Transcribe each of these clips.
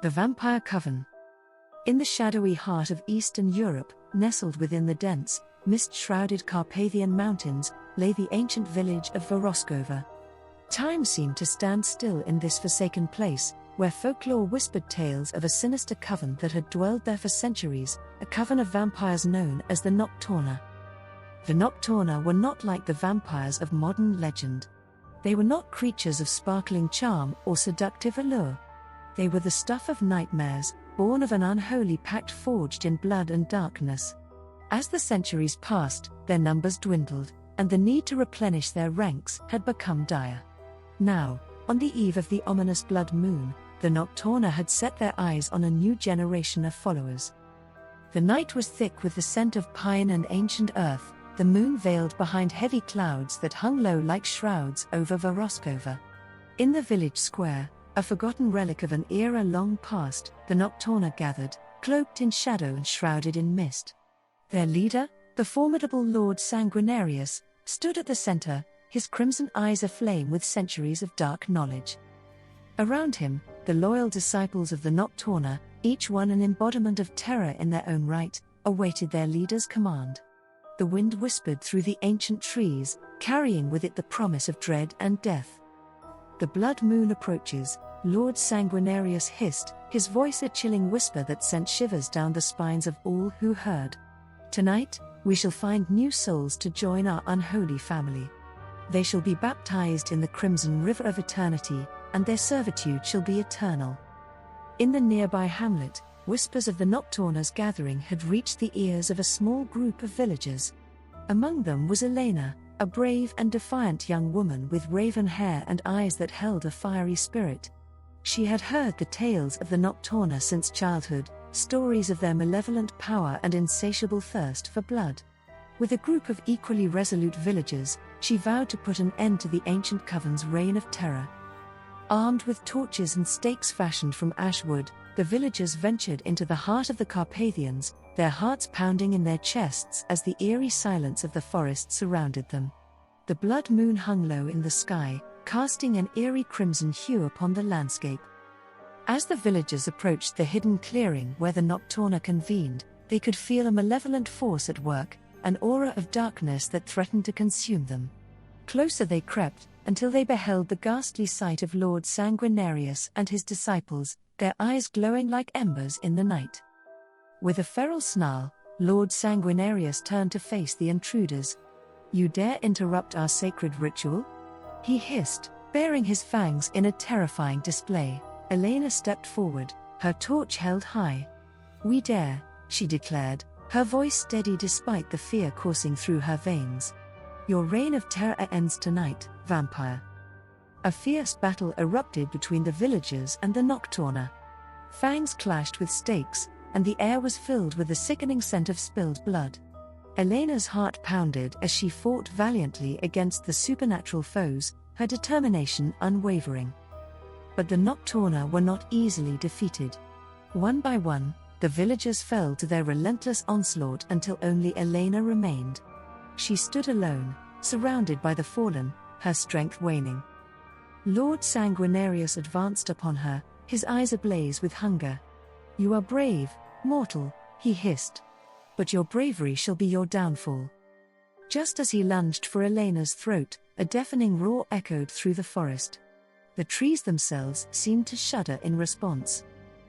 The Vampire Coven. In the shadowy heart of Eastern Europe, nestled within the dense, mist-shrouded Carpathian Mountains, lay the ancient village of Voroskova. Time seemed to stand still in this forsaken place, where folklore whispered tales of a sinister coven that had dwelled there for centuries, a coven of vampires known as the Nocturna. The Nocturna were not like the vampires of modern legend. They were not creatures of sparkling charm or seductive allure. They were the stuff of nightmares, born of an unholy pact forged in blood and darkness. As the centuries passed, their numbers dwindled, and the need to replenish their ranks had become dire. Now, on the eve of the ominous blood moon, the Nocturna had set their eyes on a new generation of followers. The night was thick with the scent of pine and ancient earth, the moon veiled behind heavy clouds that hung low like shrouds over Voroskova. In the village square, a forgotten relic of an era long past, the Nocturna gathered, cloaked in shadow and shrouded in mist. Their leader, the formidable Lord Sanguinarius, stood at the center, his crimson eyes aflame with centuries of dark knowledge. Around him, the loyal disciples of the Nocturna, each one an embodiment of terror in their own right, awaited their leader's command. The wind whispered through the ancient trees, carrying with it the promise of dread and death. "The blood moon approaches," Lord Sanguinarius hissed, his voice a chilling whisper that sent shivers down the spines of all who heard. "Tonight, we shall find new souls to join our unholy family. They shall be baptized in the crimson river of eternity, and their servitude shall be eternal." In the nearby hamlet, whispers of the Nocturna's gathering had reached the ears of a small group of villagers. Among them was Elena, a brave and defiant young woman with raven hair and eyes that held a fiery spirit. She had heard the tales of the Nocturna since childhood, stories of their malevolent power and insatiable thirst for blood. With a group of equally resolute villagers, she vowed to put an end to the ancient coven's reign of terror. Armed with torches and stakes fashioned from ash wood, the villagers ventured into the heart of the Carpathians, their hearts pounding in their chests as the eerie silence of the forest surrounded them. The blood moon hung low in the sky, casting an eerie crimson hue upon the landscape. As the villagers approached the hidden clearing where the Nocturna convened, they could feel a malevolent force at work, an aura of darkness that threatened to consume them. Closer they crept, until they beheld the ghastly sight of Lord Sanguinarius and his disciples, their eyes glowing like embers in the night. With a feral snarl, Lord Sanguinarius turned to face the intruders. "You dare interrupt our sacred ritual?" he hissed, baring his fangs in a terrifying display. Elena stepped forward, her torch held high. "We dare," she declared, her voice steady despite the fear coursing through her veins. "Your reign of terror ends tonight, vampire." A fierce battle erupted between the villagers and the Nocturna. Fangs clashed with stakes, and the air was filled with the sickening scent of spilled blood. Elena's heart pounded as she fought valiantly against the supernatural foes, her determination unwavering. But the Nocturna were not easily defeated. One by one, the villagers fell to their relentless onslaught until only Elena remained. She stood alone, surrounded by the fallen, her strength waning. Lord Sanguinarius advanced upon her, his eyes ablaze with hunger. "You are brave, mortal," he hissed. "But your bravery shall be your downfall." Just as he lunged for Elena's throat, a deafening roar echoed through the forest. The trees themselves seemed to shudder in response.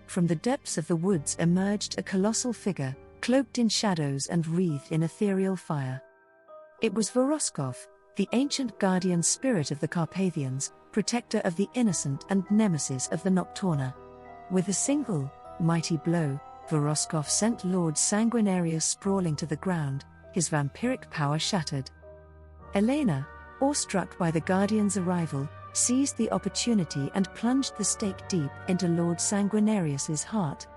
From the depths of the woods emerged a colossal figure, cloaked in shadows and wreathed in ethereal fire. It was Voroskov, the ancient guardian spirit of the Carpathians, protector of the innocent and nemesis of the Nocturna. With a single, mighty blow, Voroskov sent Lord Sanguinarius sprawling to the ground, his vampiric power shattered. Elena, awestruck by the Guardian's arrival, seized the opportunity and plunged the stake deep into Lord Sanguinarius's heart.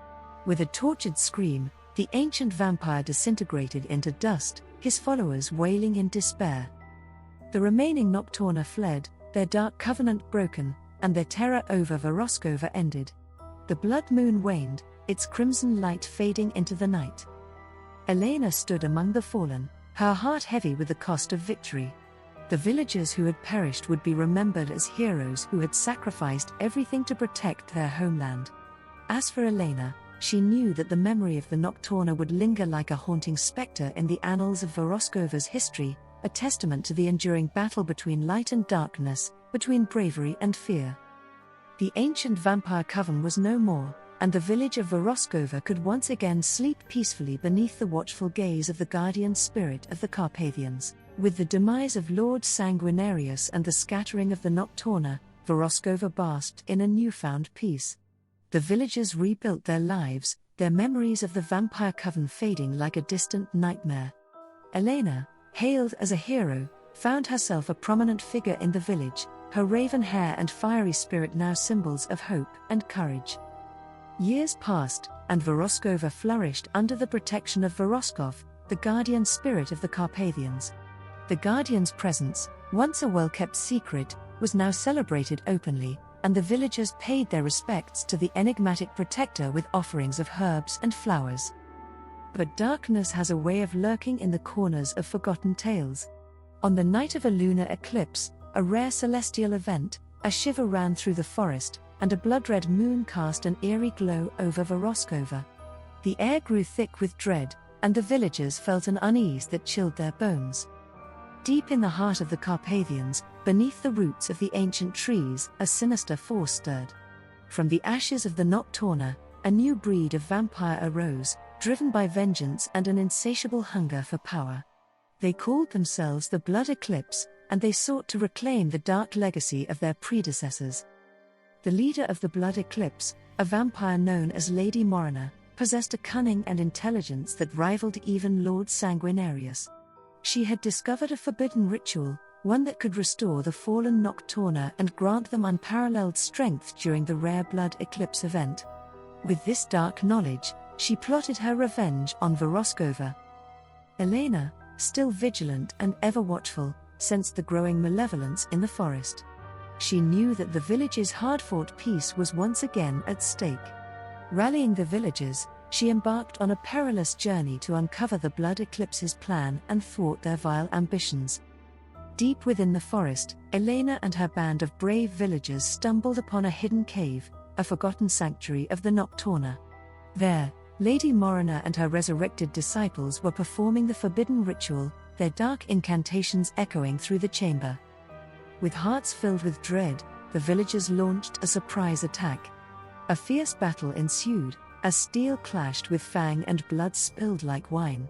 With a tortured scream, the ancient vampire disintegrated into dust, his followers wailing in despair. The remaining Nocturna fled, their dark covenant broken, and their terror over Voroskova ended. The blood moon waned, its crimson light fading into the night. Elena stood among the fallen, her heart heavy with the cost of victory. The villagers who had perished would be remembered as heroes who had sacrificed everything to protect their homeland. As for Elena, she knew that the memory of the Nocturna would linger like a haunting spectre in the annals of Voroskova's history, a testament to the enduring battle between light and darkness, between bravery and fear. The ancient vampire coven was no more, and the village of Voroskova could once again sleep peacefully beneath the watchful gaze of the guardian spirit of the Carpathians. With the demise of Lord Sanguinarius and the scattering of the Nocturna, Voroskova basked in a newfound peace. The villagers rebuilt their lives, their memories of the vampire coven fading like a distant nightmare. Elena, hailed as a hero, found herself a prominent figure in the village, her raven hair and fiery spirit now symbols of hope and courage. Years passed, and Voroskova flourished under the protection of Voroskov, the guardian spirit of the Carpathians. The guardian's presence, once a well-kept secret, was now celebrated openly, and the villagers paid their respects to the enigmatic protector with offerings of herbs and flowers. But darkness has a way of lurking in the corners of forgotten tales. On the night of a lunar eclipse, a rare celestial event, a shiver ran through the forest, and a blood-red moon cast an eerie glow over Voroskova. The air grew thick with dread, and the villagers felt an unease that chilled their bones. Deep in the heart of the Carpathians, beneath the roots of the ancient trees, a sinister force stirred. From the ashes of the Nocturna, a new breed of vampire arose, driven by vengeance and an insatiable hunger for power. They called themselves the Blood Eclipse, and they sought to reclaim the dark legacy of their predecessors. The leader of the Blood Eclipse, a vampire known as Lady Morana, possessed a cunning and intelligence that rivaled even Lord Sanguinarius. She had discovered a forbidden ritual, one that could restore the fallen Nocturna and grant them unparalleled strength during the rare Blood Eclipse event. With this dark knowledge, she plotted her revenge on Voroskova. Elena, still vigilant and ever watchful, sensed the growing malevolence in the forest. She knew that the village's hard-fought peace was once again at stake. Rallying the villagers, she embarked on a perilous journey to uncover the Blood Eclipse's plan and thwart their vile ambitions. Deep within the forest, Elena and her band of brave villagers stumbled upon a hidden cave, a forgotten sanctuary of the Nocturna. There, Lady Morana and her resurrected disciples were performing the forbidden ritual, their dark incantations echoing through the chamber. With hearts filled with dread, the villagers launched a surprise attack. A fierce battle ensued, as steel clashed with fang and blood spilled like wine.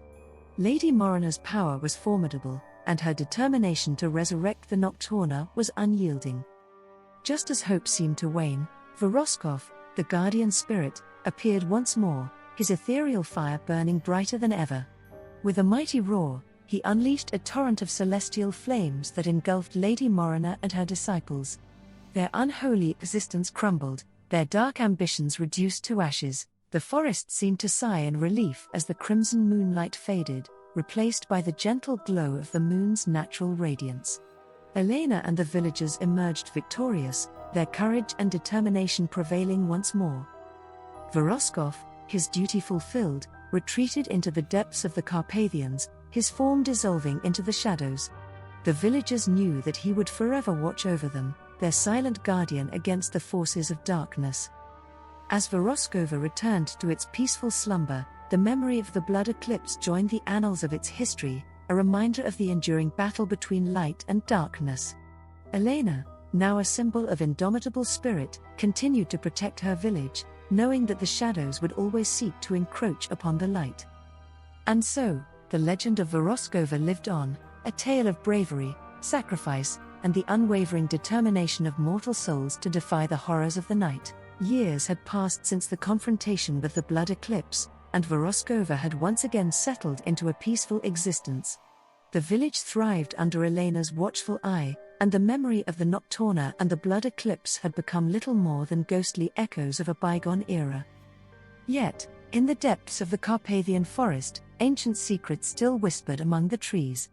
Lady Morana's power was formidable, and her determination to resurrect the Nocturna was unyielding. Just as hope seemed to wane, Voroskov, the guardian spirit, appeared once more, his ethereal fire burning brighter than ever. With a mighty roar, he unleashed a torrent of celestial flames that engulfed Lady Morana and her disciples. Their unholy existence crumbled, their dark ambitions reduced to ashes. The forest seemed to sigh in relief as the crimson moonlight faded, replaced by the gentle glow of the moon's natural radiance. Elena and the villagers emerged victorious, their courage and determination prevailing once more. Voroskov, his duty fulfilled, retreated into the depths of the Carpathians, his form dissolving into the shadows. The villagers knew that he would forever watch over them, their silent guardian against the forces of darkness. As Voroskova returned to its peaceful slumber, the memory of the Blood Eclipse joined the annals of its history, a reminder of the enduring battle between light and darkness. Elena, now a symbol of indomitable spirit, continued to protect her village, knowing that the shadows would always seek to encroach upon the light. And so, the legend of Voroskova lived on, a tale of bravery, sacrifice, and the unwavering determination of mortal souls to defy the horrors of the night. Years had passed since the confrontation with the Blood Eclipse, and Voroskova had once again settled into a peaceful existence. The village thrived under Elena's watchful eye, and the memory of the Nocturna and the Blood Eclipse had become little more than ghostly echoes of a bygone era. Yet, in the depths of the Carpathian forest, ancient secrets still whispered among the trees.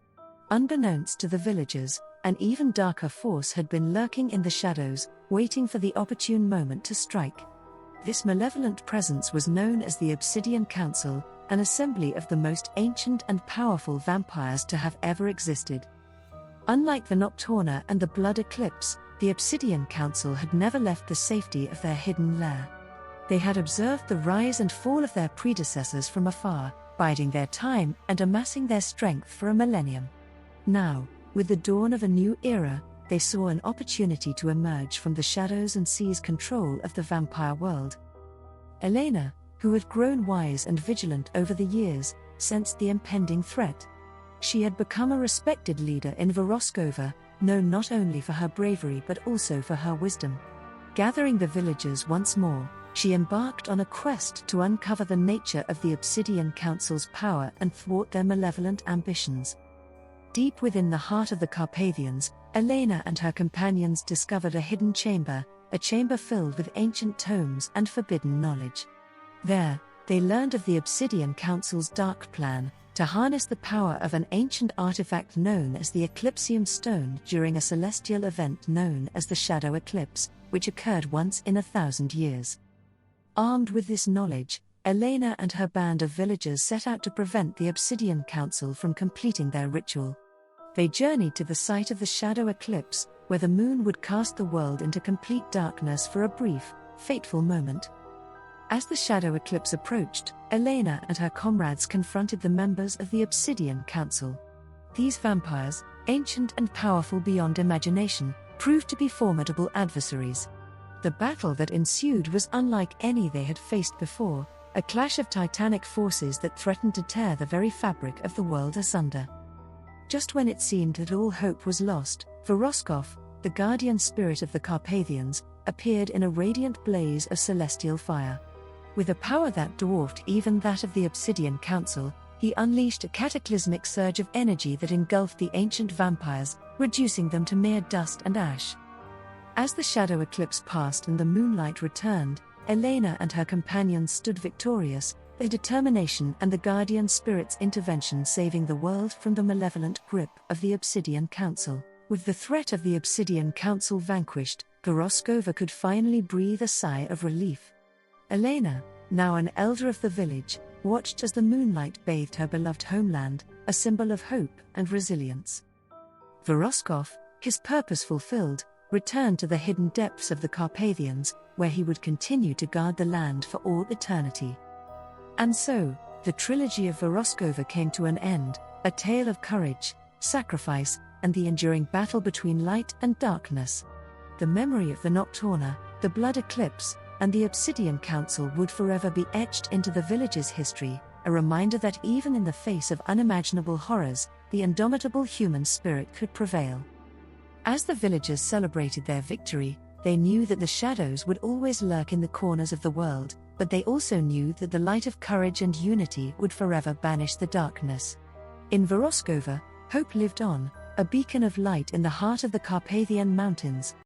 Unbeknownst to the villagers, an even darker force had been lurking in the shadows, waiting for the opportune moment to strike. This malevolent presence was known as the Obsidian Council, an assembly of the most ancient and powerful vampires to have ever existed. Unlike the Nocturna and the Blood Eclipse, the Obsidian Council had never left the safety of their hidden lair. They had observed the rise and fall of their predecessors from afar, biding their time and amassing their strength for a millennium. Now, with the dawn of a new era, they saw an opportunity to emerge from the shadows and seize control of the vampire world. Elena, who had grown wise and vigilant over the years, sensed the impending threat. She had become a respected leader in Voroskova, known not only for her bravery but also for her wisdom. Gathering the villagers once more, she embarked on a quest to uncover the nature of the Obsidian Council's power and thwart their malevolent ambitions. Deep within the heart of the Carpathians, Elena and her companions discovered a hidden chamber, a chamber filled with ancient tomes and forbidden knowledge. There, they learned of the Obsidian Council's dark plan to harness the power of an ancient artifact known as the Eclipsium Stone during a celestial event known as the Shadow Eclipse, which occurred once in 1,000 years. Armed with this knowledge, Elena and her band of villagers set out to prevent the Obsidian Council from completing their ritual. They journeyed to the site of the Shadow Eclipse, where the moon would cast the world into complete darkness for a brief, fateful moment. As the Shadow Eclipse approached, Elena and her comrades confronted the members of the Obsidian Council. These vampires, ancient and powerful beyond imagination, proved to be formidable adversaries. The battle that ensued was unlike any they had faced before, a clash of titanic forces that threatened to tear the very fabric of the world asunder. Just when it seemed that all hope was lost, Voroskov, the guardian spirit of the Carpathians, appeared in a radiant blaze of celestial fire. With a power that dwarfed even that of the Obsidian Council, he unleashed a cataclysmic surge of energy that engulfed the ancient vampires, reducing them to mere dust and ash. As the shadow eclipse passed and the moonlight returned, Elena and her companions stood victorious, their determination and the guardian spirit's intervention saving the world from the malevolent grip of the Obsidian Council. With the threat of the Obsidian Council vanquished, Voroskova could finally breathe a sigh of relief. Elena, now an elder of the village, watched as the moonlight bathed her beloved homeland, a symbol of hope and resilience. Voroskov, his purpose fulfilled, returned to the hidden depths of the Carpathians, where he would continue to guard the land for all eternity. And so, the trilogy of Voroskova came to an end, a tale of courage, sacrifice, and the enduring battle between light and darkness. The memory of the Nocturna, the Blood Eclipse, and the Obsidian Council would forever be etched into the village's history, a reminder that even in the face of unimaginable horrors, the indomitable human spirit could prevail. As the villagers celebrated their victory, they knew that the shadows would always lurk in the corners of the world, but they also knew that the light of courage and unity would forever banish the darkness. In Voroskova, hope lived on, a beacon of light in the heart of the Carpathian Mountains.